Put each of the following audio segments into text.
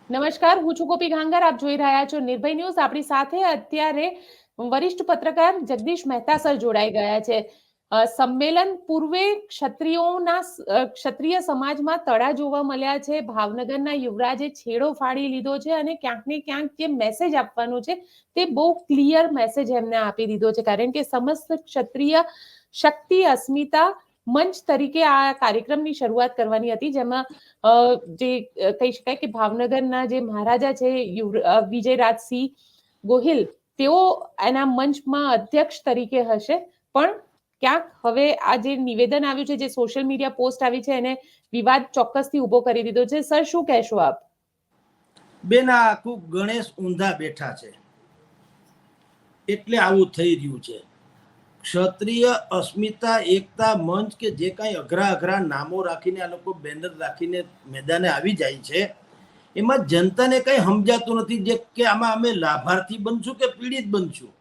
નમસ્કાર, હું છું ગોપી ઘાંગર. આપ જોઈ રહ્યા છો નિર્ભય ન્યૂઝ. આપણી સાથે અત્યારે વરિષ્ઠ પત્રકાર જગદીશ મહેતા સર જોડાઈ ગયા છે. સંમેલન પૂર્વે ક્ષત્રિય સમાજમાં તડા જોવા મળ્યા છે. ભાવનગરના યુવરાજે છેડો ફાડી લીધો છે અને ક્યાંક ને ક્યાંક જે મેસેજ આપવાનું છે તે બહુ ક્લિયર મેસેજ એમને આપી દીધો છે, કારણ કે સમસ્ત ક્ષત્રિય શક્તિ અસ્મિતા મંચ તરીકે આ કાર્યક્રમની શરૂઆત કરવાની હતી, જેમાં જે કહી શકાય કે ભાવનગરના જે મહારાજા છે વિજયરાજસિંહ ગોહિલ, તેઓ એના મંચમાં અધ્યક્ષ તરીકે હશે. પણ ક્યાંક હવે આ જે નિવેદન આવ્યું છે, જે સોશિયલ મીડિયા પોસ્ટ આવી છે, એને વિવાદ ચોક્કસથી ઉભો કરી દીધો છે. સર, શું કહેશો આપ? બેન, આ આખું ગણેશ ઊંધા બેઠા છે એટલે આવું થઈ રહ્યું છે. ક્ષત્રિય અસ્મિતા એકતા મંચ કે જે કાંઈ અઘરા અઘરા નામો રાખીને આ લોકો બેનર રાખીને મેદાને આવી જાય છે, એમાં જનતાને કંઈ સમજાતું નથી જે કે આમાં અમે લાભાર્થી બનશું કે પીડિત બનશું.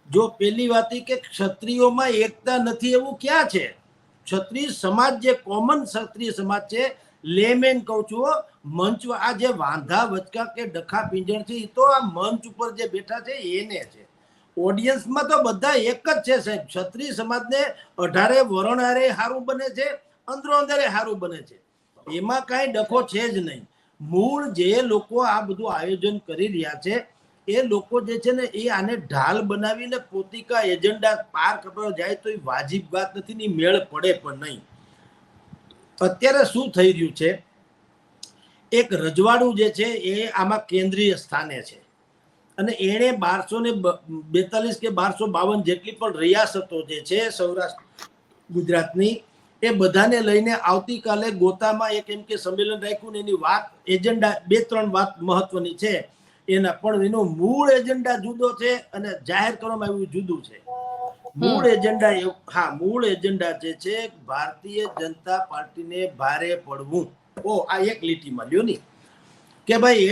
જો પેલી વાત કે ક્ષત્રિયોમાં એકતા નથી એવું ક્યાં છે? ક્ષત્રિય સમાજ જે કોમન ક્ષત્રિય સમાજ છે, લેમેન કહું છું, મંચ આ જે વાંધા વચકા કે ડખા પિંજણ છે એ તો આ મંચ ઉપર જે બેઠા છે એને છે. ઓડિયન્સમાં તો બધા એક જ છે સાહેબ. ક્ષત્રિય સમાજને 18 વરણ હારે સારું બને છે, અંદરો અંદરે સારું બને છે, એમાં કાંઈ ડખો છે જ નહીં. મૂળ જે લોકો આ બધું આયોજન કરી રહ્યા છે એ લોકો જે છે ને એ આને ઢાલ બનાવીને પોતિકા એજન્ડા પાર કરવા જાય તો એ વાજીબ વાત નથી ને મેળ પડે પણ નહીં. અત્યારે શું થઈ રહ્યું છે, એક રજવાડું જે છે એ આમાં કેન્દ્રીય સ્થાને છે અને એણે 1242 કે 1252 જેટલી પણ રિયાસતો જે છે સૌરાષ્ટ્ર ગુજરાતની, એ બધાને લઈને આવતીકાલે ગોતામાં એક એમ કે સંમેલન રાખ્યું ને એની વાત એજન્ડા 2-3 વાત મહત્વની છે એના, પણ એનો મૂળ એજન્ડા જુદો છે અને જાહેર કરવામાં આવ્યું જુદું છે. મૂળ એજન્ડા મૂળ એજન્ડા જે છે ભારતીય જનતા પાર્ટીને ભારે પડવું. આ એક લીટીમાં લ્યો ની કે ભાઈ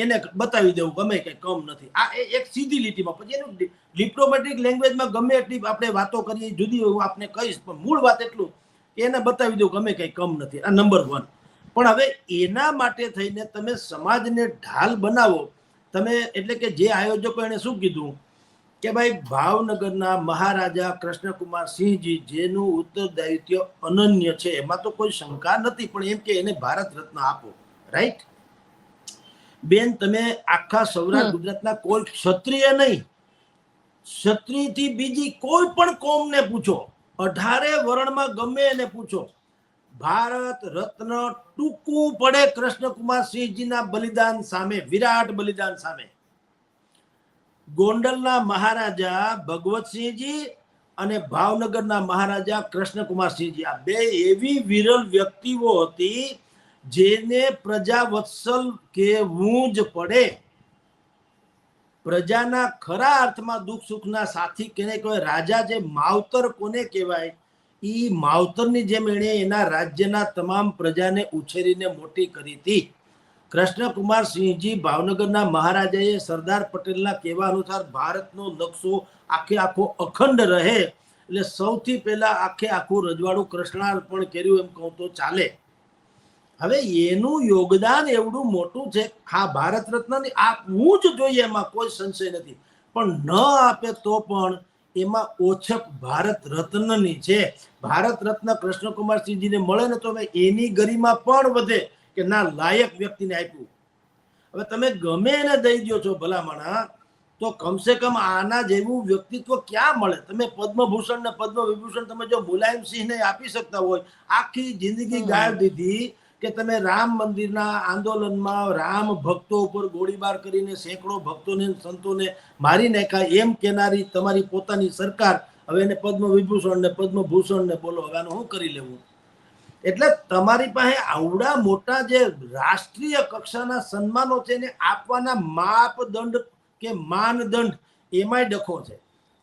એને બતાવી દેવું ગમે કે કમ નથી. આ એક સીધી લીટીમાં. પછી એનું ડિપ્લોમેટિક લેંગ્વેજમાં ગમે એટલી આપણે વાતો કરીએ જુદી આપણે કહીશ, પણ મૂળ વાત એટલું એને બતાવી દઉં ગમે કઈ કમ નથી. આ નંબર 1. પણ હવે એના માટે થઈને તમે સમાજને ઢાલ બનાવો તમે, એટલે કે જે આયોજકો એને શું કીધું કે ભાઈ ભાવનગરના મહારાજા કૃષ્ણકુમાર સિંહજી જેનું ઉત્તરદાયિત્વ અનન્ય છે, એમાં તો કોઈ શંકા નથી, પણ એમ કે એને ભારત રત્ન આપો. રાઈટ બેન, તમે આખા સૌરાષ્ટ્ર ગુજરાતના કોઈ ક્ષત્રિય નહીં, ક્ષત્રિયથી બીજી કોઈ પણ કોમને પૂછો, 18 વર્ણમાં ગમે એને પૂછો, ભારત રત્ન ટૂંકું પડે કૃષ્ણકુમાર સિંહજીના બલિદાન સામે, વિરાટ બલિદાન સામે. ગોંડલના મહારાજા ભગવતસિંહજી અને ભાવનગરના મહારાજા કૃષ્ણકુમારસિંહજી, આ બે એવી વિરલ વ્યક્તિઓ હતી જેને પ્રજા વત્સલ કહેવું જ પડે. પ્રજાના ખરા અર્થમાં દુઃખ સુખના સાથી કેને કહેવાય, રાજા જે માવતર કોને કહેવાય, ઈ માવતરની જેમ એણે એના રાજ્યના તમામ પ્રજાને ઉછેરીને મોટી કરી હતી. કૃષ્ણકુમાર સિંહજી ભાવનગરના મહારાજાએ સરદાર પટેલના કહેવા અનુસાર ભારતનો નકશો આખો અખંડ રહે એટલે સૌથી પહેલા આખું રજવાડું કૃષ્ણાર્પણ કર્યું એમ કહું તો ચાલે. હવે એનું યોગદાન એવડું મોટું છે. હા, ભારત રત્નની આપવું જ જોઈએ, એમાં કોઈ સંશય નથી, પણ ન આપે તો પણ એમાં ઓછપ ભારત રત્નની છે. ભારત રત્ન કૃષ્ણકુમાર સિંહજીને મળે ને તો એની ગરિમા પણ વધે કે ના, લાયક વ્યક્તિને આપ્યું. હવે તમે ગમે એને દઈ દો છો ભલામણા, તો કમસે કમ આના જેવું વ્યક્તિત્વ ક્યાં મળે? તમે પદ્મભૂષણ ને પદ્મ વિભૂષણ તમે જો મુલાયમસિંહને આપી શકતા હોય, આખી જિંદગી ગાળ દીધી કે તમે રામ મંદિરના આંદોલનમાં રામ ભક્તો ઉપર ગોળીબાર કરીને સેંકડો ભક્તોને સંતોને મારી નાખ્યા એમ કેનારી તમારી પોતાની સરકાર હવે એને પદ્મ વિભૂષણ ને પદ્મભૂષણ ને બોલો, હવે આનું શું કરી લેવું? એટલે તમારી પાસે આવડા મોટા જે રાષ્ટ્રીય કક્ષાના સન્માનો છે એને આપવાના માપદંડ કે માનદંડ એમાંય ડખો છે.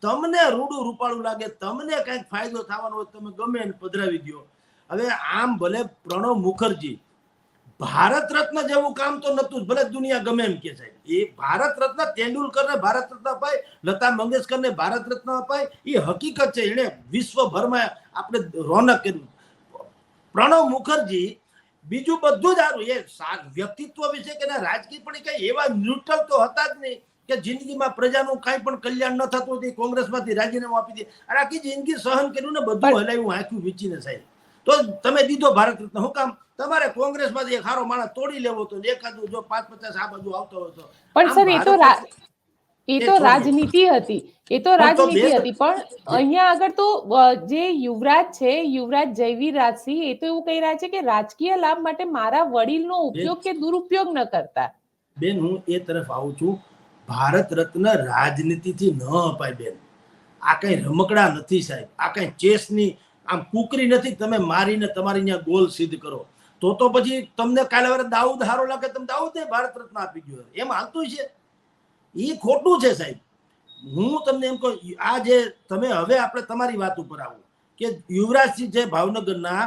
તમને રૂડું રૂપાળું લાગે, તમને કંઈક ફાયદો થવાનો હોય, તમે ગમે એને પધરાવી દો. હવે આમ ભલે પ્રણવ મુખર્જી ભારત રત્ન જેવું કામ તો નતું જ, ભલે દુનિયા ગમે એમ કે સાહેબ, એ ભારત રત્ન તેંડુલકરને ભારત રત્ન અપાય, લતા મંગેશકરને ભારત રત્ન અપાય, એ હકીકત છે. એને વિશ્વભરમાં આપણે રોનક કર્યું. પ્રણવ મુખર્જી બીજું બધું જ સારું. એ વ્યક્તિત્વ વિશે કે રાજકીય પણ કઈ એવા ન્યુટ્રલ તો હતા જ નહીં કે જિંદગીમાં પ્રજાનું કાંઈ પણ કલ્યાણ ન થતું હતું કોંગ્રેસમાંથી રાજીનામું આપી દે. અને આખી જિંદગી સહન કર્યું ને, બધું હલાવ્યું આંખ્યું વીંચીને સાહેબ. તો તમે દીધો ભારત રત્ન. શું કામ? તમારે કોંગ્રેસમાંથી એક સારો માણસ તોડી લેવો તો એકાદું જો 5-50 આ બાજુ આવતો હોય તો. પણ સર એ તો રાજનીતિ હતી, એ તો રાજનીતિ હતી. પણ અહીંયા આગળ તો જે યુવરાજ છે, યુવરાજ જયવીરરાજસિંહ, એ તો એવું કહી રહ્યા છે કે રાજકીય લાભ માટે મારા વડીલનો ઉપયોગ કે દુરુપયોગ ન કરતા. બેન, હું એ તરફ આવું છું. ભારત રત્ન રાજનીતિથી ન અપાય બેન. આ કઈ રમકડા નથી સાહેબ. આ કઈ ચેસની આમ કુકરી નથી તમે મારીને તમારી ત્યાં ગોલ સિદ્ધ કરો. તો પછી તમને કાલે વારે દાઉદ હારો લાગે, તમે દાઉદને ભારત રત્ન આપી ગયો, એમ હાલતું છે? એ ખોટું છે સાહેબ. હું તમને એમ કહું, આ જે તમે હવે આપણે તમારી વાત ઉપર આવો કે યુવરાજસિંહ છે ભાવનગરના,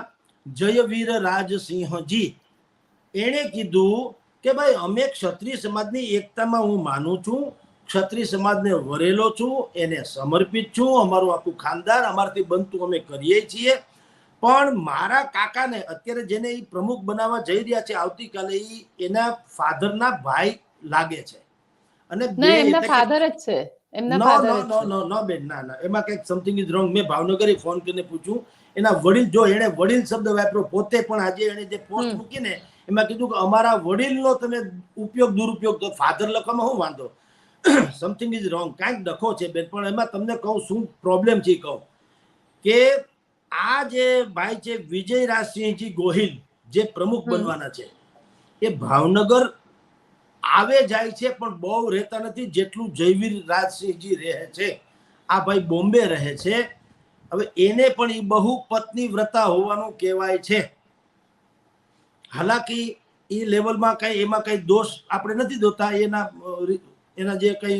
જયવીર રાજસિંહજી, એણે કીધું કે ભાઈ અમે ક્ષત્રિય સમાજની એકતામાં હું માનું છું, ક્ષત્રિય સમાજને વરેલો છું, એને સમર્પિત છું, અમારું આખું ખાનદાન અમારાથી બનતું અમે કરીએ છીએ. પણ મારા કાકાને અત્યારે જેને એ પ્રમુખ બનાવવા જઈ રહ્યા છે આવતીકાલે, એના ફાધરના ભાઈ લાગે છે. અને એમના ફાધર જ છે, એમના ફાધર જ છે. નો બેન, ના, એમાં કંઈક સમથિંગ ઇઝ રોંગ. મેં ભાવનગરે ફોન કરીને પૂછ્યું, એના વડીલ, જો એને વડીલ શબ્દ વાપર્યો પોતે, પણ આજે એને જે પોસ્ટ મૂકીને એમાં કીધું કે અમારા વડીલનો તમે ઉપયોગ દુરુપયોગ, તો ફાધર લખવામાં શું વાંધો? સમથિંગ ઇઝ રોંગ, કાંઈક ડખો છે બેન. પણ એમાં તમને કહું શું પ્રોબ્લેમ છે, કહું કે આ જે ભાઈ છે વિજયરાજસિંહજી ગોહિલ, જે પ્રમુખ બનવાના છે, એ ભાવનગર આવે જાય છે પણ બહુ રહેતા નથી જેટલું જયવીર રાજસિંહજી રહે છે. આ ભાઈ બોમ્બે રહે છે. હવે એને પણ એ બહુ પત્ની વ્રતા હોવાનું કહેવાય છે. હાલાકી એ લેવલમાં કઈ એમાં કઈ દોષ આપણે નથી દોતા, એના જે કઈ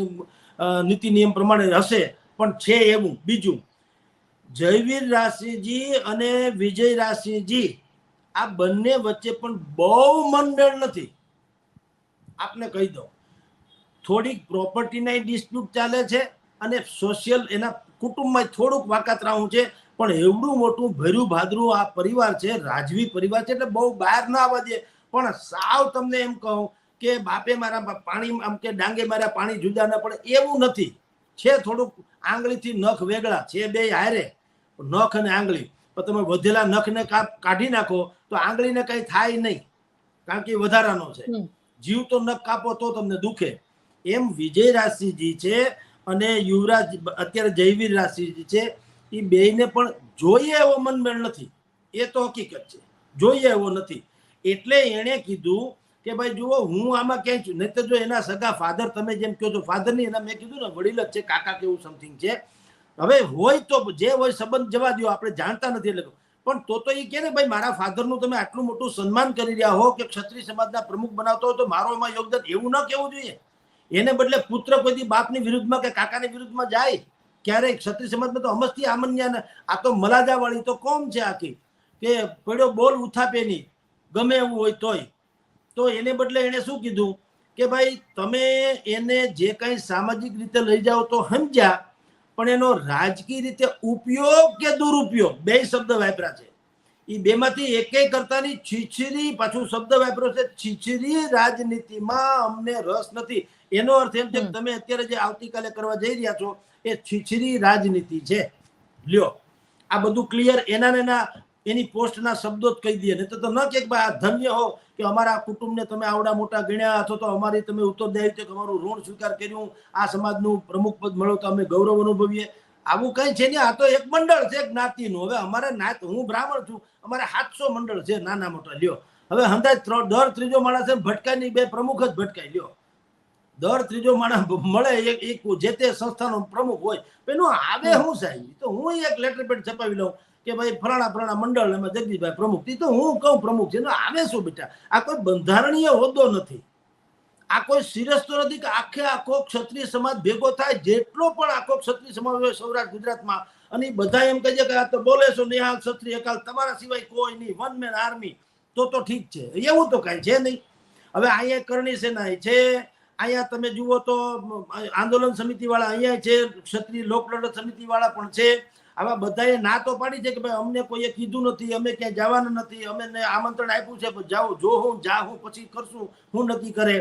નીતિ નિયમ પ્રમાણે હશે, પણ છે એવું. બીજું, જયવીર રાજસિંહજી અને વિજય રાજસિંહજી, આ બંને વચ્ચે પણ બહુ મનમેળ નથી. આપને કહી દઉં, થોડીક પ્રોપર્ટીના ડિસ્પ્યુટ ચાલે છે અને સોશિયલ એના કુટુંબમાં થોડુંક વાકાતરાવું છે. પણ એવડું મોટું ભર્યું ભાદરું આ પરિવાર છે, રાજવી પરિવાર છે, એટલે બહુ બહાર ના આવવા દે. પણ સાવ તમને એમ કહું કે બાપે મારા પાણી આમ કે ડાંગે મારા પાણી જુદા ના પડે એવું નથી. છે થોડુંક આંગળીથી નખ વેગળા છે, બે હારે નખ અને આંગળી. પણ તમે વધેલા નખને કાઢી નાખો તો આંગળીને કઈ થાય નહીં, કારણ કે વધારાનો છે. જીવ તો નખ કાપો તો તમને દુખે. એમ વિજય રાજસિંહજી છે અને યુવરાજ અત્યારે જયવીર રાજસિંહજી છે, એ બેયને પણ જોઈએ એવો મનમેળ નથી. એ તો હકીકત છે, જોઈએ એવો નથી. એટલે એણે કીધું કે ભાઈ જુઓ, હું આમાં ક્યાંય છું નહીં. તો જો એના સગા ફાધર, તમે જેમ કહો છો ફાધર નહીં, એના મેં કીધું ને વડીલ જ છે, કાકા કેવું સમથિંગ છે. હવે હોય તો જે હોય સંબંધ જવા દો, આપણે જાણતા નથી એટલે. પણ તો એ કે ને ભાઈ, મારા ફાધરનું તમે આટલું મોટું સન્માન કરી રહ્યા હો કે ક્ષત્રિય સમાજના પ્રમુખ બનાવતો હોય, તો મારો એમાં યોગદાન, એવું ન કહેવું જોઈએ. એને બદલે પુત્ર કોઈ બાપની વિરુદ્ધમાં કે કાકાની વિરુદ્ધમાં જાય ક્યારેય. ક્ષત્રિય સમાજમાં તો અમસ્તી આમન્યા, આ તો મલાજા વાળી તો કોમ છે આખી, કે પડ્યો બોલ ઉથાપે નહીં, ગમે એવું હોય તોય. તો એને બદલે એને શું કીધું કે ભાઈ તમે એને જે કઈ સામાજિક રીતે લઈ જાઓ તો સમજ્યા, પણ એનો રાજકીય રીતે ઉપયોગ કે દુરુપયોગ, બે શબ્દ વાપર્યા છે. એ બેમાંથી એકેય કરતાની છીછરી, પાછું શબ્દ વાપર્યો છે છીછરી રાજનીતિમાં અમને રસ નથી. એનો અર્થ એમ છે કે તમે અત્યારે જે આવતીકાલે કરવા જઈ રહ્યા છો એ છીછરી રાજનીતિ છે. લ્યો, આ બધું ક્લિયર. એની પોસ્ટના શબ્દો જ કહી દે. ને તો ન કે ભાઈ ધન્ય હો કે અમારા કુટુંબને તમે આવડા મોટા ગણ્યા, અથવા તો અમારી તમે ઉત્તરદાયિત્વ, અમારું ઋણ સ્વીકાર કર્યું, આ સમાજનું પ્રમુખ પદ મળ્યો તો અમે ગૌરવ અનુભવીએ. આવું કઈ છે ને. આ તો એક મંડળ છે જ્ઞાતિનું. હવે અમારે નાત, હું બ્રાહ્મણ છું, અમારે 700 મંડળ છે નાના મોટા. લ્યો, હવે હંધાય દર ત્રીજો માણસ ભટકાય નહીં, બે પ્રમુખ જ ભટકાય. લ્યો, દર ત્રીજો માણસ મળે એક જે તે સંસ્થાનો પ્રમુખ હોય, એનું આવે હું સાહેબ. તો હું એક લેટર પેડ છપાવી લઉં કે ભાઈ ફલાણા મંડળ એમાં જગદીશભાઈ પ્રમુખ, તો હું કહું પ્રમુખ છે. આવે શું બેટા? આ કોઈ બંધારણીય હોદ્દો નથી, આ કોઈ સિરસ તો નથી કે આખો ક્ષત્રિય સમાજ ભેગો થાય. જેટલો પણ આખો ક્ષત્રિય સમાજ હોય સૌરાષ્ટ્ર ગુજરાતમાં, અને બધા એમ કહે છે કે આ તો બોલે છો નિહાલ ક્ષત્રિય કાલ, તમારા સિવાય કોઈ નહીં, વન મેન આર્મી, તો ઠીક છે. એવું તો કઈ છે નહીં. હવે અહીંયા કરણી સેના છે, અહીંયા તમે જુઓ તો આંદોલન સમિતિ વાળા અહીંયા છે, ક્ષત્રિય લોક લડત સમિતિ વાળા પણ છે, આવા બધાએ ના તો પાડી છે કે ભાઈ અમને કોઈએ કીધું નથી, અમે ક્યાંય જવાના નથી, અમે આમંત્રણ આપ્યું છે પણ જાઓ, જો હું જાઉં પછી કરશું, હું નક્કી કરે.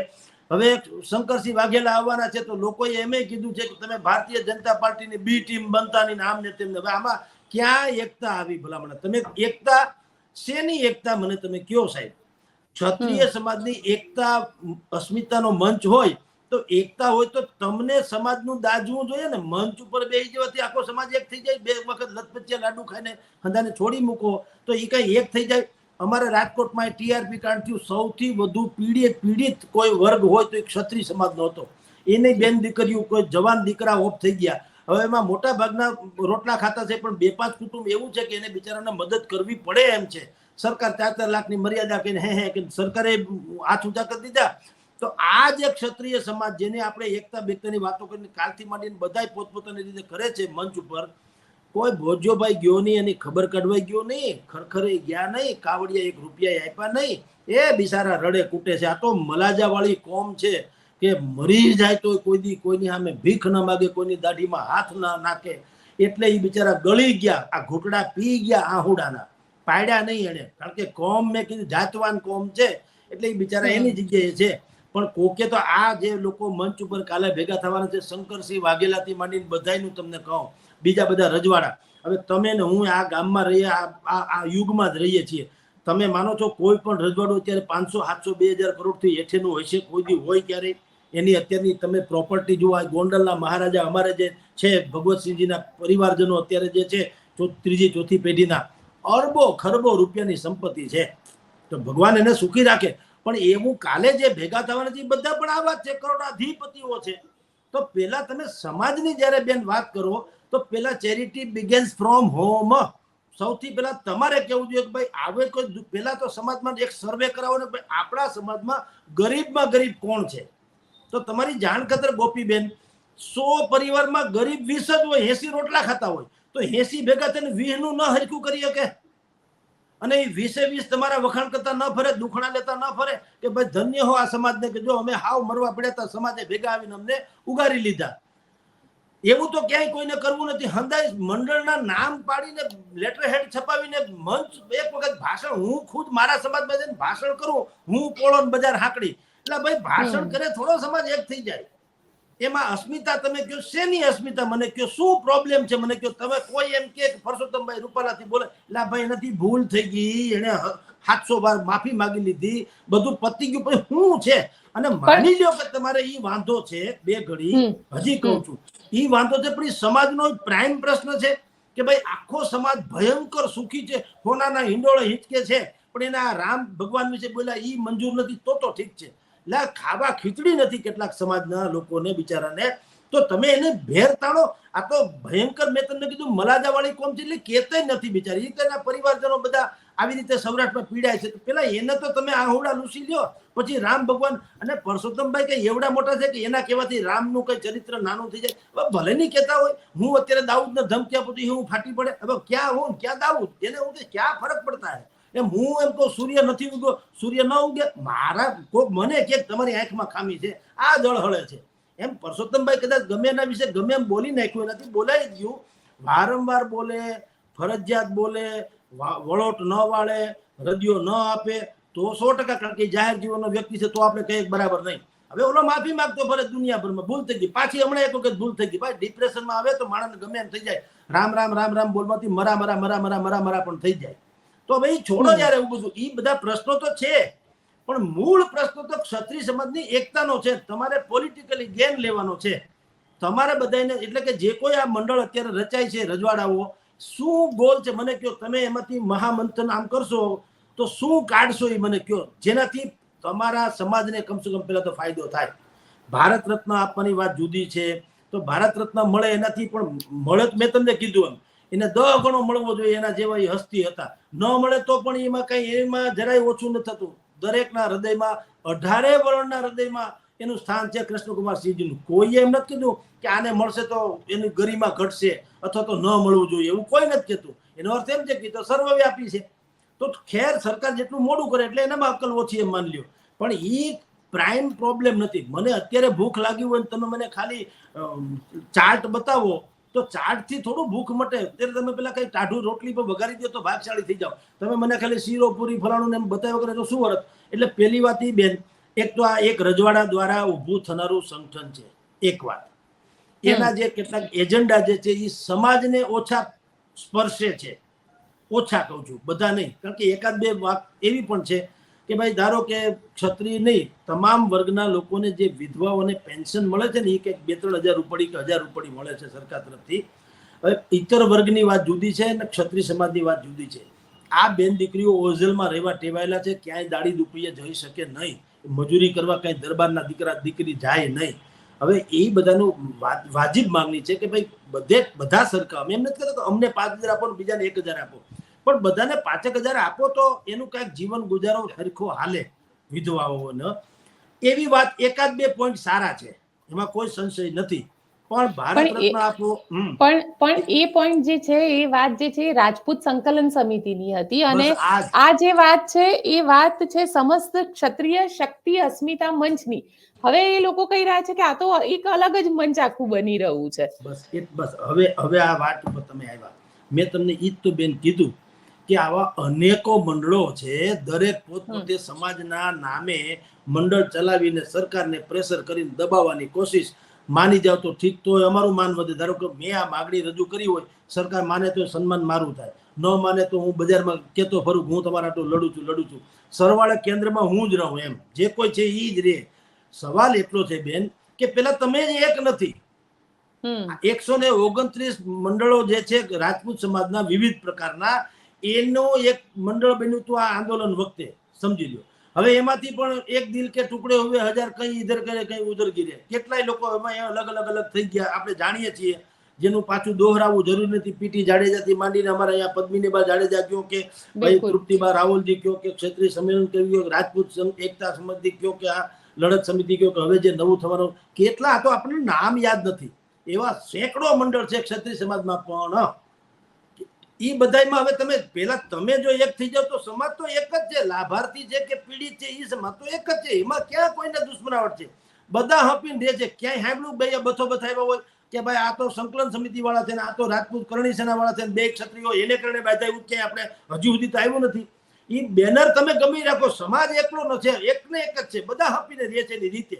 હવે શંકરસિંહ વાઘેલા આવવાના છે તો લોકોએ એમ કીધું છે કે તમે ભારતીય જનતા પાર્ટીની બી ટીમ બનતાની આમ ને તેમને. હવે આમાં ક્યાં એકતા આવી ભલામણ? તમે એકતા શેની એકતા મને તમે કયો સાહેબ? ક્ષત્રિય સમાજની એકતા અસ્મિતાનો મંચ હોય તો એકતા હોય તો તમને સમાજનું દાજવું જોઈએ ને. મંચ ઉપર બેસી જવાથી આખો સમાજ એક થઈ જાય? બે વખત લથપચ્યા લાડુ ખાઈને હંધાને છોડી મૂકો તો એ કઈ એક થઈ જાય? અમારે રાજકોટમાં ટીઆરપી કાંડ થયું, સૌથી વધુ પીડિત કોઈ વર્ગ હોય તો એક ક્ષત્રિય સમાજનો હતો. એની બેન દીકરીઓ, કોઈ જવાન દીકરા ઓફ થઈ ગયા. હવે એમાં મોટા ભાગના રોટલા ખાતા છે પણ 2-5 કુટુંબ એવું છે કે એને બિચારાને મદદ કરવી પડે એમ છે. સરકાર 4-4 લાખની મર્યાદા કહીને કે સરકારે હાથ ઊંચા કરી દીધા. તો આ જે ક્ષત્રિય સમાજ જેને આપણે એકતા બેકતાની વાતો કરીને કાલથી માંડીને બધા પોતપોતાની રીતે કરે છે મંચ ઉપર, કોઈ ભોજ્યોભાઈ ગયો નહીં, એની ખબર કાઢવાઈ ગયો નહીં, ખરખરે ગયા નહીં, કાવડિયા 1 રૂપિયા આપ્યા નહીં, એ બિચારા રડે કૂટે છે. આ તો મલાજા વાળી કોમ છે કે મરી જાય તો કોઈની સામે ભીખ ન માગે, કોઈની દાઢીમાં હાથ ના નાખે. એટલે એ બિચારા ગળી ગયા, આ ઘૂંટડા પી ગયા આહુડાના, પાડ્યા નહીં એને. કારણ કે કોમ મેં કીધું જાતવાન કોમ છે એટલે એ બિચારા એની જગ્યાએ છે. પણ કોકે તો આ જે લોકો મંચ ઉપર કાલે ભેગા થવાના છે, શંકરસિંહ વાઘેલાથી માંડીને બધાયનું તમને કહું, બીજા બધા રજવાડા. હવે તમે ને હું આ ગામમાં રહીએ, આ યુગમાં જ રહીએ છીએ. તમે માનો છો કોઈ પણ રજવાડું અત્યારે 500, 700, 2000 કરોડથી હેઠેનું હોય છે? કોઈ દી હોય ક્યારે? એની અત્યારની તમે પ્રોપર્ટી જોવા, ગોંડલના મહારાજા અમારે જે છે ભગવતસિંહજીના પરિવારજનો અત્યારે જે છે 3જી 4થી પેઢીના, અરબો ખરબો રૂપિયાની સંપત્તિ છે. તો ભગવાન એને સુખી રાખે. પણ એવું કાલે જે ભેગા થવાના છે બધા પણ આવા જ છે, કરોડાધિપતિઓ છે. તો પેલા તમે સમાજની જયારે બેન વાત કરો તો પેલા ચેરિટી બિગેન્સ ફ્રોમ હોમ. સૌથી પહેલા તમારે કેવું જોઈએ કે ભાઈ આવે કોઈ, પેલા તો સમાજમાં એક સર્વે કરાવો ને ભાઈ આપણા સમાજમાં ગરીબમાં ગરીબ કોણ છે. તો તમારી જાણ ખાતર ગોપીબેન, 100 પરિવારમાં ગરીબ 20 જ હોય, 80 રોટલા ખાતા હોય. તો 80 ભેગા થઈને 20 નું ન હરખું કરી શકે? અને એ 20 તમારા વખાણ કરતા ન ફરે, દુખણા લેતા ન ફરે કે ભાઈ ધન્ય હો આ સમાજને કે જો અમે હાવ મરવા પડ્યા હતા, સમાજે ભેગા આવીને અમને ઉગારી લીધા. એવું તો ક્યાંય કોઈને કરવું નથી. હંદાય મંડળના નામ પાડીને લેટર હેડ છપાવીને મંચ એક વખત ભાષણ, હું ખુદ મારા સમાજમાં જઈને ભાષણ કરું, હું પોળો બજાર હાકડી. એટલે ભાઈ ભાષણ કરે થોડો સમાજ એક થઈ જાય? એમાં અસ્મિતા તમે કયો, શેની અસ્મિતા મને કયો? શું પ્રોબ્લેમ છે મને કયો? તમે કોઈ એમ કે પરસોત્તમભાઈ રૂપાલાથી બોલે, એટલે ભાઈ નથી, ભૂલ થઈ ગઈ, એને 700 વાર માફી માંગી લીધી, બધું પતી ગયું. પછી શું છે? અને માની લ્યો કે તમારે ઈ વાંધો છે, બે ઘડી હજી કહું છું, ઈ વાંધો છે, પણ સમાજનો પ્રાઇમ પ્રશ્ન છે કે ભાઈ આખો સમાજ ભયંકર સુખી છે, સોનાના હિંડોળે હિંચકે છે, પણ એના રામ ભગવાન વિશે બોલ્યા ઈ મંજૂર નથી, તો ઠીક છે. ખાવા ખીચડી નથી કેટલાક સમાજના લોકોને બિચારાને, તો તમે એને ભેર તાણો. આ તો ભયંકર, મેં તમને કીધું મલાજા વાળી કોમ છે એટલે કેતાય નથી બિચારી. તેના પરિવારજનો બધા આવી રીતે સૌરાષ્ટ્રમાં પીડાય છે. પેલા એને તો તમે આહુડા લૂસી લ્યો, પછી રામ ભગવાન અને પરસોત્તમભાઈ કઈ એવડા મોટા છે કે એના કહેવાથી રામનું કઈ ચરિત્ર નાનું થઈ જાય? ભલે નહીં કહેતા હોય, હું અત્યારે દાઉદને ધમકી આપું તો હું ફાટી પડે. હવે ક્યાં હું ક્યાં દાઉદ, એને હું ક્યાં ફરક પડતા હે? એમ હું એમ કહું સૂર્ય નથી ઉગ્યો, સૂર્ય ન ઉગે, મારા કોક મને કે તમારી આંખમાં ખામી છે, આ જળ હળે છે. એમ પરસોત્તમભાઈ કદાચ ગમે એના વિશે ગમે એમ બોલી નાખ્યું, એનાથી બોલાઈ ગયું. વારંવાર બોલે, ફરજિયાત બોલે, વળોટ ન વાળે, રદિયો ન આપે તો 100%, કારણ કે જાહેર જીવનનો વ્યક્તિ છે તો આપણે કહીએ બરાબર નહીં. હવે ઓલો માફી માંગતો ફરે દુનિયાભરમાં, ભૂલ થઈ ગઈ, પાછી હમણાં એક વખત ભૂલ થઈ ગઈ. ભાઈ ડિપ્રેશનમાં આવે તો માણસને ગમે એમ થઈ જાય, રામ રામ રામ રામ બોલવાથી મરા મરા મરા મરા મરા મરા પણ થઈ જાય. તો ભાઈ છોડો યાર એવું બધું. એ બધા પ્રશ્નો તો છે, પણ મૂળ પ્રશ્નો તો ક્ષત્રિય સમાજની એકતાનો છે. તમારે પોલિટિકલી ગેન લેવાનો છે તમારે બધાને. એટલે કે જે કોઈ આ મંડળ અત્યારે રચાય છે, રજવાડાઓ, શું ગોલ છે મને કયો? તમે એમાંથી મહામંથન આમ કરશો તો શું કાઢશો એ મને કયો, જેનાથી તમારા સમાજને કમસે કમ પેલા તો ફાયદો થાય. ભારત રત્ન આપવાની વાત જુદી છે, તો ભારત રત્ન મળે એનાથી પણ મળે, મેં તમને કીધું એમ એને 10 ગણો મળવો જોઈએ એના જેવા એ હસ્તી હતા. ન મળે તો પણ એમાં કઈ, એમાં જરાય ઓછું નથી થતું. દરેકના હૃદયમાં, 18 વર્ણના હૃદયમાં એનું સ્થાન છે કૃષ્ણકુમારસિંહજીનું. કોઈએ એમ નથી કીધું કે આને મળશે તો એની ગરિમા ઘટશે અથવા તો ન મળવું જોઈએ, એવું કોઈ નથી કહેતું. એનો અર્થ એમ છે કે તો સર્વવ્યાપી છે. તો ખેર સરકાર જેટલું મોડું કરે એટલે એનામાં અક્કલ ઓછી એમ માની લ્યો, પણ એ પ્રાઇમ પ્રોબ્લેમ નથી. મને અત્યારે ભૂખ લાગી હોય તમે મને ખાલી ચાર્ટ બતાવો તો ચાટથી થોડું ભૂખ મટે. ત્યારે તમે પેલા કઈ ટાઢું રોટલી પર વઘારી દો તો ભાગશાળી થઈ જાઓ. તમે મને ખાલી શીરો પૂરી ફલાણું ને એમ બતાવ્યા વગર તો શું અર્થ? એટલે પેલી વાત ઈ બેન, એક તો આ એક રજવાડા દ્વારા ઊભું થનારું સંગઠન છે, એક વાત. એના જે કેટલાક એજન્ડા જે છે એ સમાજને ઓછા સ્પર્શે છે, ઓછા કહું છું, બધા નહીં. કારણ કે એકાદ બે વાત એવી પણ છે કે ભાઈ ધારો કે ક્ષત્રિય નહીં, તમામ વર્ગના લોકોને જે વિધવાઓને પેન્શન મળે છે ને એ કંઈક 2-3 હજાર રૂપિયા કે 1000 રૂપિયા મળે છે સરકાર તરફથી. હવે ઇતર વર્ગની વાત જુદી છે અને ક્ષત્રિય સમાજની વાત જુદી છે. આ બેન દીકરીઓ ઓઝલમાં રહેવા ટેવાયેલા છે, ક્યાંય દાડી દુપીએ જઈ શકે નહીં, મજૂરી કરવા ક્યાંય દરબારના દીકરા દીકરી જાય નહીં. હવે એ બધાનું વાજિબ માંગણી છે કે ભાઈ બધા સરખા. અમે એમ નથી કહેતા કે અમને 5000 આપો ને બીજાને 1000 આપો, પણ બધાને 5,000 આપો તો એનું કાંઈક જીવન ગુજારો સરખો હાલે વિધવાઓને. એવી વાત એકાદ બે પોઈન્ટ સારા છે, એમાં કોઈ સંશય નથી. પણ ભારત રત્ન આપો. પણ એ પોઈન્ટ જે છે, એ વાત જે છે રાજપૂત સંકલન સમિતિની હતી અને આ જે વાત છે એ વાત છે સમસ્ત ક્ષત્રિય શક્તિ અસ્મિતા મંચની. હવે એ લોકો કહી રહ્યા છે કે આ તો એક અલગ જ મંચ આખું બની રહ્યું છે. બસ હવે આ વાત ઉપર તમે આવ્યા. મેં તમને ઈ જ તો બેન કીધું કે આવા અનેકો મંડળો છે, દરેક પોતપોતે સમાજના નામે મંડળ ચલાવીને સરકારને પ્રેશર કરીને દબાવવાની કોશિશ. માની જાવ તો ઠીક, તો અમારું માન વધે. ધારો કે મેં આ માગણી રજૂ કરી હોય, સરકાર માને તો સન્માન મારું થાય, ન માને તો હું બજારમાં કહેતો ફરું હું તમારા આટલું લડું છું. સરવાળે કેન્દ્રમાં હું જ રહું, એમ જે કોઈ છે એ જ રહે. સવાલ એટલો છે બેન કે પેલા તમે જ એક નથી, 129 મંડળો જે છે રાજપૂત સમાજના વિવિધ પ્રકારના, એનો એક મંડળ બન્યું હતું આ આંદોલન વખતે, સમજી લો. હવે એમાંથી પણ એક દિલ કે ટુકડે હવે 1000 કઈ ઇધર કરે કઈ ઉધર ગીરે, કેટલાય લોકો એમાં અલગ થઈ ગયા. આપણે જાણીએ છીએ, જેનું પાછું દોહરાવવું જરૂર નથી. પીટી જાડેજાથી માંડીને અમારા અહીંયા પદ્મિનીબા જાડેજા કયો કે ભાઈ તૃપ્તિબા રાવલજી કયો કે ક્ષત્રિય સંમેલન કયો, રાજપૂત એકતા સમિતિ કયો કે આ લડત સમિતિ કયો કે હવે જે નવું થવાનું, કેટલા તો આપણને નામ યાદ નથી. એવા સેંકડો મંડળ છે ક્ષત્રિય સમાજમાં. પણ એ બધામાં હવે તમે જો એક થઈ જાવ તો સમાજ તો એક જ છે. લાભાર્થી છે કે પીડિત છે એ સમાજ તો એક જ છે. એમાં ક્યાં કોઈને દુશ્મનાવટ છે? બધા હપીને રહે છે. ક્યાંય સાંભળ્યું ભાઈ બથો બથાવ્યા હોય કે ભાઈ આ તો સંકલન સમિતિ વાળા છે ને આ તો રાજપૂત કરણી સેના વાળા છે ને 2 ક્ષત્રિયો એને કારણે બાધા, એવું ક્યાંય આપણે હજુ સુધી તો આવ્યું નથી. એ બેનર તમે ગમી રાખો, સમાજ એકલો નથી, એકને એક જ છે. બધા હપીને રહે છે એની રીતે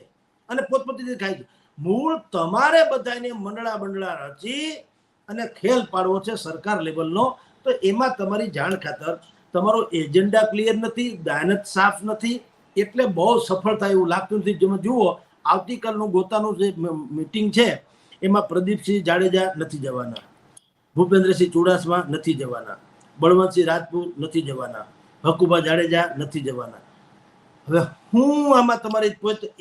અને પોતપોતી ખાય છે. મૂળ તમારે બધાને મંડળા રચી અને ખેલ પાડવો છે સરકાર લેવલનો. તો એમાં તમારી જાણ ખાતર તમારો એજન્ડા ક્લિયર નથી, દાનત સાફ નથી, એટલે બહુ સફળ થાય એવું લાગતું નથી. તમે જુઓ, આવતીકાલનું ગોતાનું જે મીટિંગ છે એમાં પ્રદીપસિંહ જાડેજા નથી જવાના, ભૂપેન્દ્રસિંહ ચુડાસમા નથી જવાના, બળવંતસિંહ રાજપૂત નથી જવાના, હકુબા જાડેજા નથી જવાના. હવે હું આમાં તમારી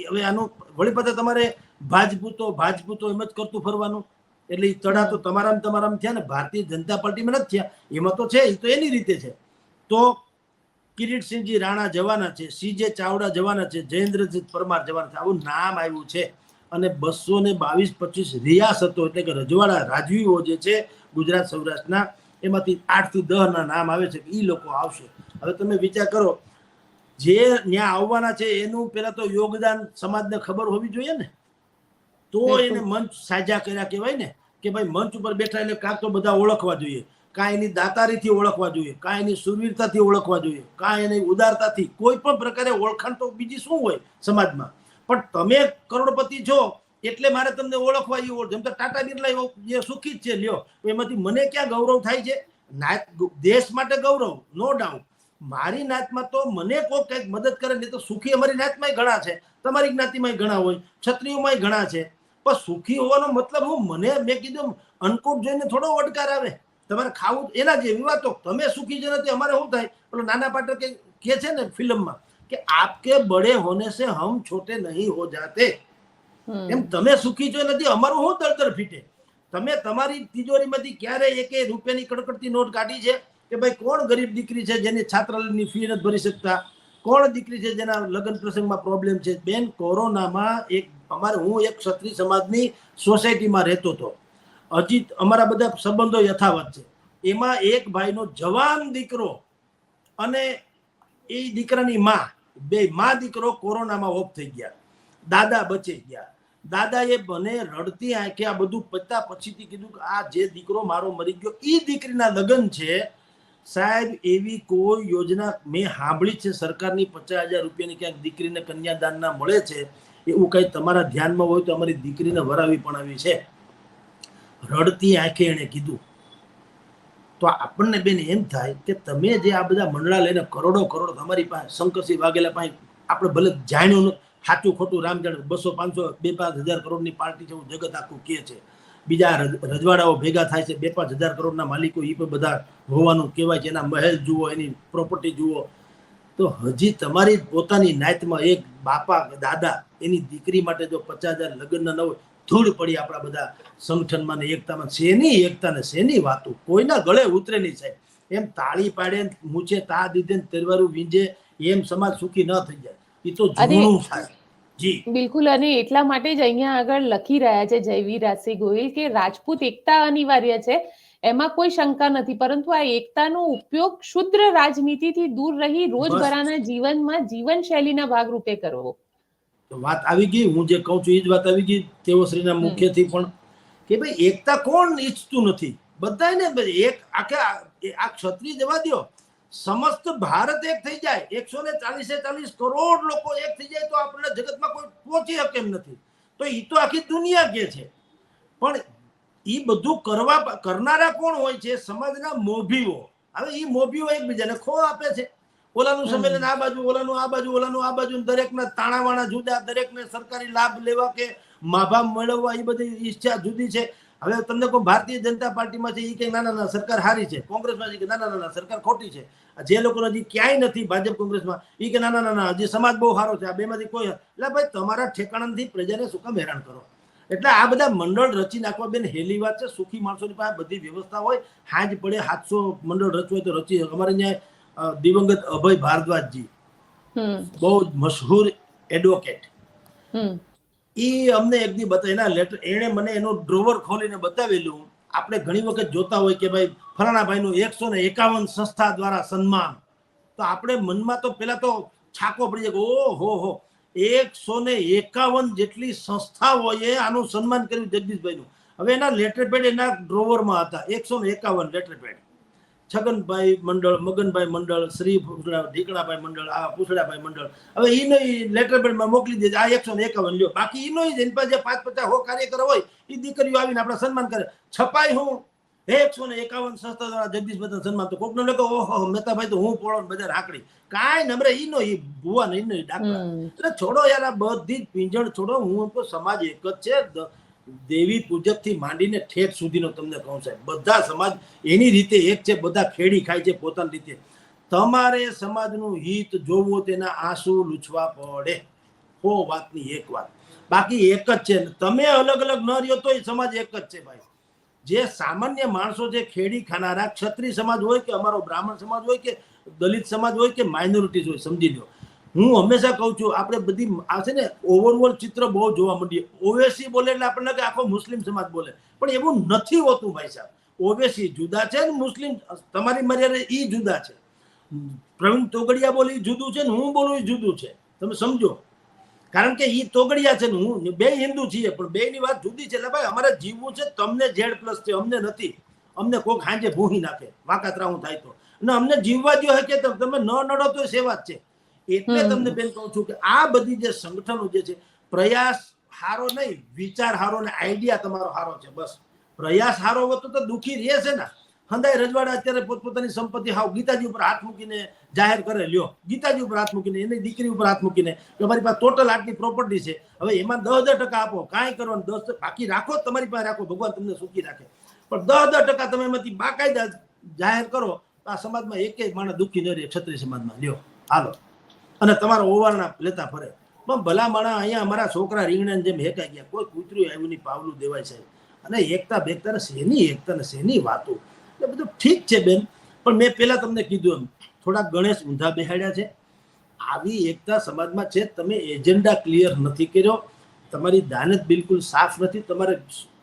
હવે આનું વળી પાછા તમારે ભાજપૂતો એમ જ કરતું ફરવાનું. એટલે તડા તો તમારામાં થયા ને, ભારતીય જનતા પાર્ટીમાં નથી થયા. એમાં તો છે, એ તો એની રીતે છે. તો કિરીટસિંહજી રાણા જવાના છે, CJ ચાવડા જવાના છે, જયેન્દ્રજીત પરમાર જવાના છે, આવું નામ આવ્યું છે. અને 222-25 રિયાસતો એટલે કે રજવાડા રાજવીઓ જે છે ગુજરાત સૌરાષ્ટ્રના, એમાંથી 8 થી 10 ના નામ આવે છે કે એ લોકો આવશે. હવે તમે વિચાર કરો, જે ત્યાં આવવાના છે એનું પેલા તો યોગદાન સમાજને ખબર હોવી જોઈએ ને, તો એને મંચ સાજા કર્યા કહેવાય ને. કે ભાઈ મંચ ઉપર બેઠા એટલે કાં તો બધા ઓળખવા જોઈએ, કાં એની દાતારીથી ઓળખવા જોઈએ, કાં એની સુરવીરતાથી ઓળખવા જોઈએ, કાં એની ઉદારતાથી. કોઈ પણ પ્રકારે ઓળખાણ તો બીજી શું હોય સમાજમાં. પણ તમે કરોડપતિ છો એટલે મારે તમને ઓળખવા જેવું. જેમ તો ટાટા બિરલા જે સુખી જ છે, લ્યો, એમાંથી મને ક્યાં ગૌરવ થાય છે? નાત દેશ માટે ગૌરવ, નો ડાઉટ. મારી નાતમાં તો મને કોઈ કંઈક મદદ કરે નહીં તો સુખી અમારી નાતમાં ઘણા છે, તમારી જ્ઞાતિમાં ઘણા હોય, ક્ષત્રિયોમાં ઘણા છે. પણ સુખી હોવાનો મતલબ મેં કીધું અન્નકૂટ જોઈને થોડો વડકાર આવે. તમારે ખાવું એના જેવી વાતો. તમે સુખી જ નથી, અમારે શું થાય? પેલો નાના પાટક કે છે ને ફિલ્મમાં કે આપકે બડે હોને સે હમ છોટે નહીં હો જાતે. એમ તમે સુખી જો નથી, અમારું શું દળદર ફીટે? તમે તમારી તિજોરીમાંથી ક્યારે 1 રૂપિયાની કડકડતી નોટ કાઢી છે કે ભાઈ કોણ ગરીબ દીકરી છે જેની છાત્રાલયની ફી નથી ભરી શકતા? કોણ દીકરી છે જેના લગ્ન પ્રસંગમાં પ્રોબ્લેમ છે? બેન, કોરોનામાં હું એક ક્ષત્રિય સમાજની સોસાયટીમાં રહેતો હતો. હજી અમારા બધા સંબંધો યથાવત છે. એમાં એક ભાઈનો જવાન દીકરો અને એ દીકરાની માં, બે દીકરો કોરોનામાં ઓફ થઈ ગયા, દાદા બચી ગયા. દાદાએ બને રડતી આંખે આ બધું પત્તા પછીથી કીધું કે આ જે દીકરો મારો મરી ગયો એ દીકરીના લગ્ન છે સાહેબ. એવી કોઈ યોજના મેં સાંભળી છે સરકારની 50,000 રૂપિયાની ક્યાંક દીકરીને કન્યાદાનના મળે છે, એવું કઈ તમારા ધ્યાનમાં હોય તો અમારી દીકરીને વરાવી પણ આવી છે. રડતી આંખે એને કીધું. તો આપણને બેન એમ થાય કે તમે જે આ બધા મંડળા લઈને કરોડો તમારી પાસે શંકરસિંહ વાઘેલા પાસે આપણે ભલે જાણ્યું સાચું ખોટું રામ જાણે 200-500 2-5 હજાર કરોડની પાર્ટી છે એવું જગત આખું કહે છે. બીજા રજવાડાઓ ભેગા થાય છે 2-5 હજાર કરોડના માલિકો એ પણ બધા હોવાનું કહેવાય છે. એના મહેલ જુઓ, એની પ્રોપર્ટી જુઓ, તો હજી તમારી પોતાની નાતમાં એક બાપા દાદા એની દીકરી માટે જો 50,000 લગ્ન ન હોય, ધૂળ પડી આપણા બધા સંગઠનમાં ને એકતામાં. શેની એકતા ને શેની વાતો, કોઈના ગળે ઉતરે નહીં સાહેબ. એમ તાળી પાડે મૂછે તા દીધે તરવારું વીંજે એમ સમાજ સુખી ન થઈ જાય. એ તો જૂનું થાય. જી બિલકુલ. અને એટલા માટે જ અહીંયા આગળ લખી રહ્યા છે જયવીરસિંહ ગોહિલ કે રાજપૂત એકતા અનિવાર્ય છે, એમાં કોઈ શંકા નથી, પરંતુ આ એકતાનો ઉપયોગ શુદ્ર રાજનીતિથી દૂર રહી રોજબરોના જીવનમાં જીવનશૈલીના ભાગરૂપે કરવો. વાત આવી ગઈ, હું જે કહું છું એ જ વાત આવી ગઈ તેઓ શ્રીના મુખ્યથી પણ કે ભાઈ એકતા કોણ ઈચ્છતું નથી. બધાને એક આખા આ ક્ષત્રિય જવા દો, સમસ્ત ભારત એક થઈ જાય, 140 કરોડ લોકો એક થઈ જાય તો આપણને જગતમાં કોઈ પહોંચી શકે એમ નથી. તો એ તો આખી દુનિયા કે છે. પણ એ બધું કરનારા કોણ હોય છે? સમાજના મોભીઓ. હવે એ મોભીઓ એકબીજાને ખો આપે છે. ઓલાનું સંમેલન આ બાજુ, ઓલાનું આ બાજુ, ઓલાનું આ બાજુ, દરેકના તાણાવાણા જુદા, દરેકને સરકારી લાભ લેવા કે માભા મેળવવા એ બધી ઈચ્છા જુદી છે. હવે તમને કોઈ ભારતીય જનતા પાર્ટીમાં છે એ કે ના સરકાર સારી છે, કોંગ્રેસમાં છે કે ના સરકાર ખોટી છે. જે લોકો હજી ક્યાંય નથી ભાજપ કોંગ્રેસમાં એ કે ના હજી સમાજ બહુ સારો છે. આ બેમાંથી કોઈ એટલે ભાઈ તમારા ઠેકાણાથી પ્રજાને શું કામ હેરાન કરો? એટલે આ બધા મંડળ રચી નાખવા બેન હેલી વાત છે. સુખી માણસોની પાસે બધી વ્યવસ્થા હોય, હાજ પડે 700 મંડળ રચવું હોય તો રચી. અમારે અહીંયા દિવંગત અભય ભારદ્વાજજી બહુ જ મશહૂર એડવોકેટ, એ અમને એક દી બતાવી એના લેટર, એણે મને એનું ડ્રોવર ખોલીને બતાવેલું. આપણે ઘણી વખત જોતા હોય કે ભાઈ ફલાણા ભાઈનું 151 સંસ્થા દ્વારા સન્માન, તો આપણે મનમાં તો પેલા તો છાકો પડી જાય કે ઓહો 151 જેટલી સંસ્થાઓએ આનું સન્માન કર્યું જગદીશભાઈનું. હવે એના લેટર પેડ એના ડ્રોવરમાં હતા 151 લેટર પેડ. છગનભાઈ મંડળ, મગનભાઈ મંડળ, શ્રી ઢીકણાભાઈ મંડળ, આ પૂછડાભાઈ મંડળ. હવે ઈનો લેટર પેડમાં મોકલી દે આ 151 લ્યો. બાકી ઈનો એની પાસે 5-50 કાર્યકરો હોય એ દીકરીઓ આવીને આપણે સન્માન કરે. છપાઈ હું 151 સંસ્થા દ્વારા જગદીશ બધા સન્માન. તો કોકનો લોકો ઓહો મહેતાભાઈ તો હું પોળો બધા રાખડી કાંઈ નમરે ઈનો ઈ ભુવા ને ઈનો ડાકરા. એટલે છોડો યાર આ બધી જ પીંજણ છોડો. હું તો સમાજ એક જ છે, દેવી પૂજક થી માંડીને ઠેઠ સુધીનો તમને કહું સાહેબ, બધા સમાજ એની રીતે એક છે, બધા ખેડી ખાય છે પોતાની રીતે. તમારે સમાજનું હિત જોવું તેના આંસુ લૂછવા પડે. હો વાતની એક વાત, બાકી એક જ છે. તમે અલગ અલગ ન રહ્યો તો સમાજ એક જ છે ભાઈ. જે સામાન્ય માણસો છે ખેડી ખાનારા, ક્ષત્રિય સમાજ હોય કે અમારો બ્રાહ્મણ સમાજ હોય કે દલિત સમાજ હોય કે માઇનોરિટીઝ હોય, સમજી લો. હું હંમેશા કહું છું આપણે બધી આ છે ને ઓવરઓલ ચિત્ર બહુ જોવા મળીએ. ઓવેસી બોલે એટલે આપણને કે આખો મુસ્લિમ સમાજ બોલે, પણ એવું નથી હોતું ભાઈ સાહેબ. ઓવેસી જુદા છે ને મુસ્લિમ તમારી મર્યાદા એ જુદા છે. પ્રવીણ તોગડિયા બોલે એ જુદું છે ને હું બોલું એ જુદું છે. તમે સમજો, કારણ કે એ તોગડિયા છે ને હું બે હિન્દુ છીએ, પણ બે ની વાત જુદી છે. એટલે ભાઈ અમારે જીવવું છે, તમને Z+ છે, અમને નથી. અમને કોક હાંજે ભૂહી નાખે વાકાતરાવું થાય તો, અને અમને જીવવા દો કે તમે ન નડો તો સેવા જ છે. એટલે તમને બેન કહું છું કે આ બધી જે સંગઠનો જે છે, પ્રયાસ હારો નહીં, વિચાર હારો ને આઈડિયા તમારો હારો છે. બસ પ્રયાસ હારો હોય તો દુખી રહે છે ને. હંદાય રજવાડા અત્યારે પોતપોતાની સંપત્તિ હાવ ગીતાજી ઉપર હાથ મૂકીને જાહેર કરે, લ્યો ગીતાજી ઉપર હાથ મૂકીને, એની દીકરી ઉપર હાથ મૂકીને કે અમારી પાસે ટોટલ આટલી પ્રોપર્ટી છે, હવે એમાં 10% આપો, કાંઈ કરવાનું 10 બાકી રાખો, તમારી પાસે રાખો, ભગવાન તમને સુખી રાખે. પણ 10% તમે એમાંથી બાકાયદા જાહેર કરો તો આ સમાજમાં એકેય માણસ દુઃખી ન રહે. ક્ષત્રિય સમાજમાં લ્યો હાલો, અને તમારા ઓવારણા લેતા ફરે. પણ ભલા માણા અહીંયા અમારા છોકરા રીંગણા જેમ હેકાઈ ગયા, કોઈ કૂતરું આવ્યું નહીં, પાવલું દેવાય છે. અને એકતા બેકતા શેની એકતા ને શેની વાતો, એટલે બધું ઠીક છે બેન. પણ મેં પેલા તમને કીધું એમ થોડા ગણેશ ઊંધા બેહાડ્યા છે. આવી એકતા સમાજમાં છે, તમે એજન્ડા ક્લિયર નથી કર્યો, તમારી દાનત બિલકુલ સાફ નથી,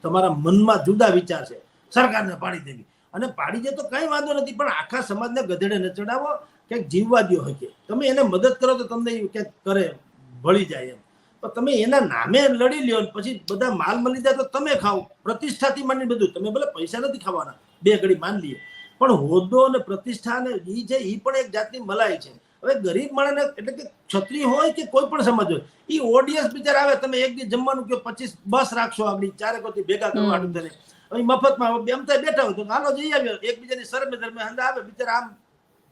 તમારા મનમાં જુદા વિચાર છે, સરકારને પાડી દેવી. અને પાડી દે તો કઈ વાંધો નથી, પણ આખા સમાજને ગધેડે ન ચડાવો, ક્યાંક જીવવા દો. હકે તમે એને મદદ કરો તો તમને ક્યાંક કરે ભળી જાય એમ. પણ તમે એના નામે લડી લ્યો પછી બધા માલ મળી જાય તો તમે ખાઓ, પ્રતિષ્ઠાથી માંડી બધું તમે, ભલે પૈસા નથી ખાવાના, બે ઘડી માન લઈએ, પણ હોદ્દો અને પ્રતિષ્ઠા ને ઈ છે, ઈ પણ એક જાતની મલાઈ છે. હવે ગરીબ માણસને એટલે કે ક્ષત્રિય હોય કે કોઈ પણ સમાજ હોય, ઈ ઓડિયન્સ બિચાર આવે, તમે એક દી જમવાનું કયો 25 બસ રાખશો આગળ ચારેકોથી ભેગા કરવા આટલું તને અહીં મફતમાં એમ થાય બેઠા હોય તો હાલો જઈ આવ્યો, એકબીજાની શરમે ધર્મે હંડા આવે, બિચારા આમ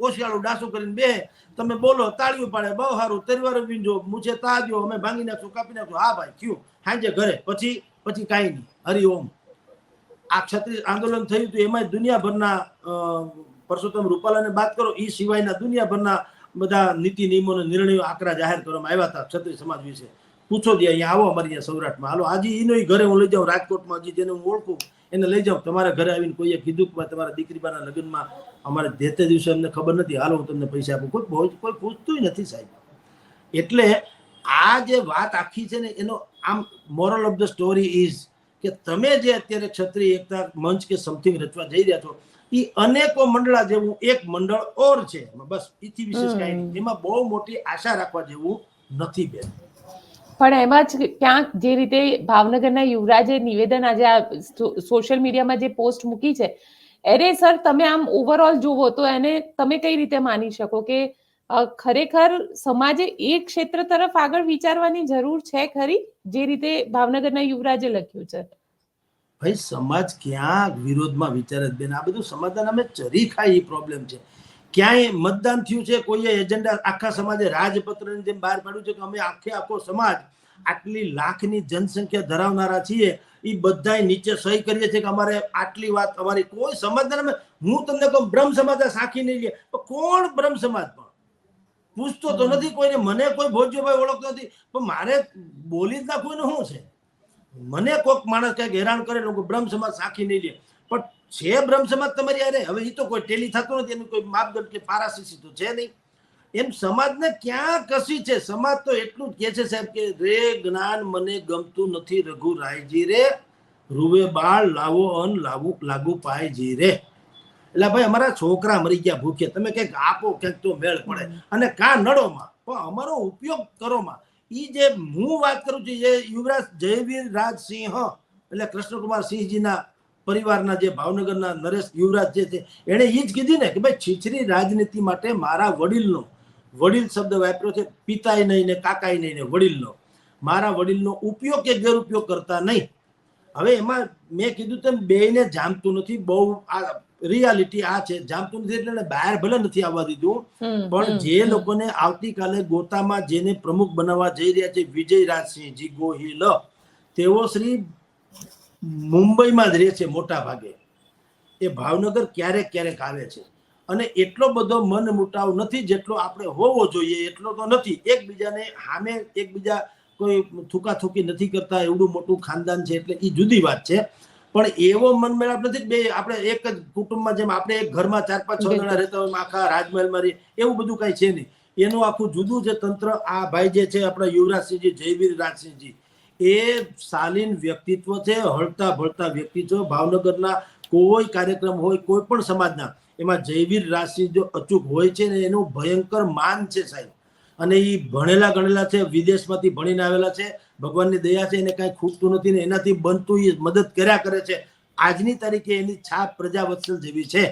ઓશિયાળું ડાસું કરીને બે, તમે બોલો તાળીઓ પાડે, બહુ સારું, તરવારો વીંજો, મૂછે તાજો, અમે ભાંગી નાખશું, કાપી નાખશું, હા ભાઈ થયું, સાંજે ઘરે, પછી કાંઈ નહીં, હરિઓમ. આ ક્ષત્રિય આંદોલન થયું હતું એમાં દુનિયાભરના પરસોત્તમ રૂપાલાને વાત કરો, એ સિવાયના દુનિયાભરના બધા નીતિ નિયમો નિર્ણયો આકરા જાહેર કરવામાં આવ્યા હતા ક્ષત્રિય સમાજ વિશે. પૂછો દે, અહીંયા આવો અમારી અહીંયા સૌરાષ્ટ્રમાં, હાલો આજે એનો ઘરે હું લઈ જાઉં, રાજકોટમાં હજી જેને હું ઓળખું એને લઈ જાઉં, તમારા ઘરે આવીને કોઈએ કીધું કે તમારા દીકરીબાના લગ્નમાં અમારે તે દિવસે અમને ખબર નથી, હાલો હું તમને પૈસા આપું, કોઈ પૂછતું નથી સાહેબ. એટલે આ જે વાત આખી છે ને એનો આમ moral of the story is કે તમે જે અત્યારે ક્ષત્રિય એકતા મંચ કે સમથિંગ રચવા જઈ રહ્યા છો, એ અનેકો મંડળા જેવું એક મંડળ ઓર છે, બસ એથી વિશેષ કાંઈ નહીં, એમાં બહુ મોટી આશા રાખવા જેવું નથી બેન. પણ એમાં જ ક્યાંક જે રીતે ભાવનગરના યુવરાજે નિવેદન આજે આ સોશિયલ મીડિયામાં જે પોસ્ટ મૂકી છે, અરે સર તમે આમ ઓવરઓલ જુઓ તો એને તમે કઈ રીતે માની શકો કે ખરેખર સમાજે એ ક્ષેત્ર તરફ આગળ વિચારવાની જરૂર છે ખરી, જે રીતે ભાવનગરના યુવરાજે લખ્યું છે? ભાઈ સમાજ ક્યાં વિરોધમાં વિચારે બેન, આ બધું સમાજના નામે ચરી ખાય એ પ્રોબ્લેમ છે. ક્યાંય મતદાન થયું છે, કોઈએ એજન્ડા આખા સમાજે રાજપત્રની જેમ બહાર પાડ્યું છે કે અમે આખો સમાજ આટલી લાખની જનસંખ્યા ધરાવનારા છીએ, એ બધાય નીચે સહી કરીએ છીએ કે અમારે આટલી વાત અમારી કોઈ સમાજના નામે, હું તમને કહું બ્રહ્મ સમાજ સાખી નહીં લે, કોણ બ્રહ્મ સમાજ પણ પૂછતો તો નથી કોઈને, મને કોઈ ભોજ્યભાઈ ઓળખતો નથી, પણ મારે બોલી જ નાખવું ને શું છે, મને કોઈક માણસ કઈક હેરાન કરે લોકો બ્રહ્મ સમાજ સાખી નહીં લે, પણ છે બ્રહ્મ સમાજ તમારી યારે, હવે એ તો કોઈ ટેલી થતું નથી, એનું કોઈ માપદંડ કે પારાશીસી તો છે નહીં. એમ સમાજને ક્યાં કશી છે, સમાજ તો એટલું જ કે છે સાહેબ કે રે જ્ઞાન મને ગમતું નથી રઘુરાયજી રે, રૂવે બાળ લાવો અન લાગુ પાયજી રે. એટલે ભાઈ અમારા છોકરા મરી ગયા ભૂખે, તમે કંઈક આપો કંઈક તો મેળ પડે, અને કા નડોમાં પણ અમારો ઉપયોગ કરોમાં. ઈ જે હું વાત કરું છું એ યુવરાજ જયવીર રાજસિંહ એટલે કૃષ્ણકુમાર સિંહજીના પરિવારના જે ભાવનગરના નરેશ યુવરાજ જે છે એણે એ જ કીધી ને કે ભાઈ છીછરી રાજનીતિ માટે મારા વડીલનો, વડીલ શબ્દ વાપર્યો છે, પિતાય નહીં ને કાકાય નહીં ને વડીલનો, મારા વડીલનો ઉપયોગ કે ગેરઉપયોગ કરતા નહીં. હવે એમાં મેં કીધું તેમ બેયને જામતું નથી, બહુ આ રિયાલિટી આ છે, જામતું નથી એટલે બહાર ભલે નથી આવવા દીધું, પણ જે લોકોને આવતીકાલે ગોતામાં જેને પ્રમુખ બનાવવા જઈ રહ્યા છે વિજય રાજસિંહજી ગોહિલ, તેઓ શ્રી મુંબઈમાં જ રહે છે મોટા ભાગે, એ ભાવનગર ક્યારેક ક્યારેક આવે છે, અને એટલો બધો મન મુટાવ નથી જેટલો આપણે હોવો જોઈએ એટલો તો નથી. એકબીજાને સામે એકબીજા કોઈ થૂકાથૂકી નથી કરતા, એવડું મોટું ખાનદાન છે એટલે એ જુદી વાત છે, પણ એવો મન મેળાપ નથી બે આપણે એક જ કુટુંબમાં જેમ આપણે એક ઘરમાં 4-5-6 જણા રહેતા હોય આખા રાજમહેલમાં રહી, એવું બધું કઈ છે નહીં, એનું આખું જુદું છે તંત્ર. આ ભાઈ જે છે આપણા યુવરાજસિંહજી જયવીર રાજસિંહજી, એ શાલીન વ્યક્તિત્વ છે, હળતા ભળતા વ્યક્તિત્વ. ભાવનગરના કોઈ કાર્યક્રમ હોય કોઈ પણ સમાજના, એમાં જયવીર રાજસિંહ જો અચૂક હોય છે ને એનું ભયંકર માન છે સાહેબ, અને એ ભણેલા ગણેલા છે, વિદેશમાંથી ભણીને આવેલા છે, ભગવાનની દયા છે, એને કાંઈ ખૂટતું નથી ને એનાથી બનતું એ મદદ કર્યા કરે છે. આજની તારીખે એની છાપ પ્રજાવત્સલ જેવી છે.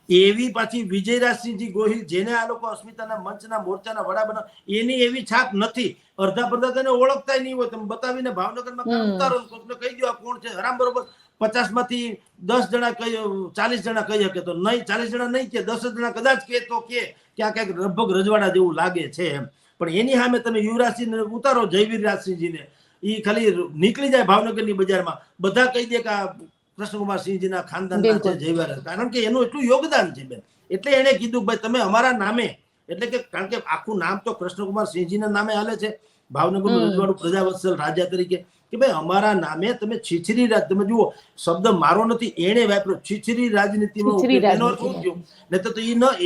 એવી પાછી વિજયરાજસિંહજી ગોહિલ જેને આ લોકો અસ્મિતાના મંચના મોરચાના વડા બનાવ, એની એવી છાપ નથી. અડધા પડધા તેને ઓળખતા નહીં હોય, તમે બતાવીને ભાવનગરમાં ઉતારો કોઈને કહી દો આ કોણ છે, હરામ બરોબર 50 માંથી 10 જણા કહી 40 જણા કહી શકે તો નહીં, 40 જણા નહીં કે 10 જણા કદાચ કે તો કે આ કઈક લગભગ રજવાડા જેવું લાગે છે એમ. પણ એની સામે તમે યુવરાજસિંહને ઉતારો જયવીર રાજસિંહજીને, એ ખાલી નીકળી જાય ભાવનગરની બજારમાં, બધા કહી દે કે આ કૃષ્ણકુમાર સિંહજીના ખાનદાનના છે જયવીર, કારણ કે એનું એટલું યોગદાન છે બેન. એટલે એને કીધું ભાઈ તમે અમારા નામે, એટલે કે કારણ કે આખું નામ તો કૃષ્ણકુમાર સિંહજીના નામે હાલે છે, ભાવનગરનું રજવાડું પ્રજાવત્સલ રાજા તરીકે, કે ભાઈ અમારા નામે તમે છીછરી રાજ, તમે જુઓ શબ્દ મારો નથી એને વાપર્યો, છીછરી રાજનીતિમાં એનો શું થયું ને, તો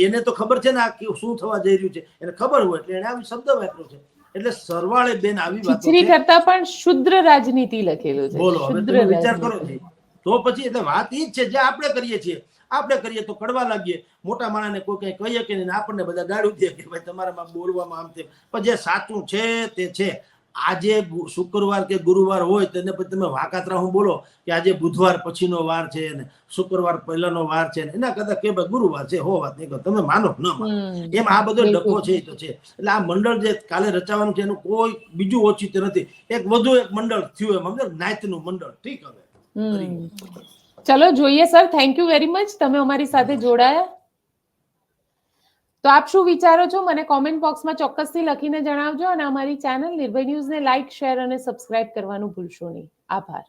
એને તો ખબર છે ને આ શું થવા જઈ રહ્યું છે, એને ખબર હોય એટલે એને આવી શબ્દ વાપર્યો છે. એટલે સરવાળે બેન આવી વાત છીછરી કરતા પણ શુદ્ર રાજનીતિ લખેલું છે. બોલો હવે તમે વિચાર કરો છો તો પછી એટલે વાત ઈ જ છે જે આપણે કરીએ છીએ, આપણે કરીએ તો કડવા લાગીએ, મોટા માણસને કોઈ કઈ કહીએ કે આપણને બધા ગાળું દે કે ભાઈ તમારામાં બોલવામાં આમ તેમ, પણ જે સાચું છે તે છે. આજે શુક્રવાર કે ગુરુવાર હોય તેને પછી તમે વાકાતરા હું બોલો કે આજે બુધવાર પછીનો વાર છે ને શુક્રવાર પહેલાનો વાર છે ને એના કરતા કે ભાઈ ગુરુવાર છે હો વાત નહીં કરો, તમે માનો ન માનો. એમ આ બધો ડખો છે એ તો છે. એટલે આ મંડળ જે કાલે રચાવાનું છે એનું કોઈ બીજું ઓછિત્ય નથી. એક વધુ એક મંડળ થયું એમ સમજો, નાયતનું મંડળ. ઠીક હવે ચલો જોઈએ sir, thank you very much, તમે અમારી સાથે જોડાયા. તો આપ શું વિચારો છો મને કોમેન્ટ બોક્સમાં ચોક્કસથી લખીને જણાવજો અને અમારી ચેનલ નિર્ભય ન્યૂઝને લાઇક, શેર અને સબસ્ક્રાઇબ કરવાનું ભૂલશો નહીં. આભાર.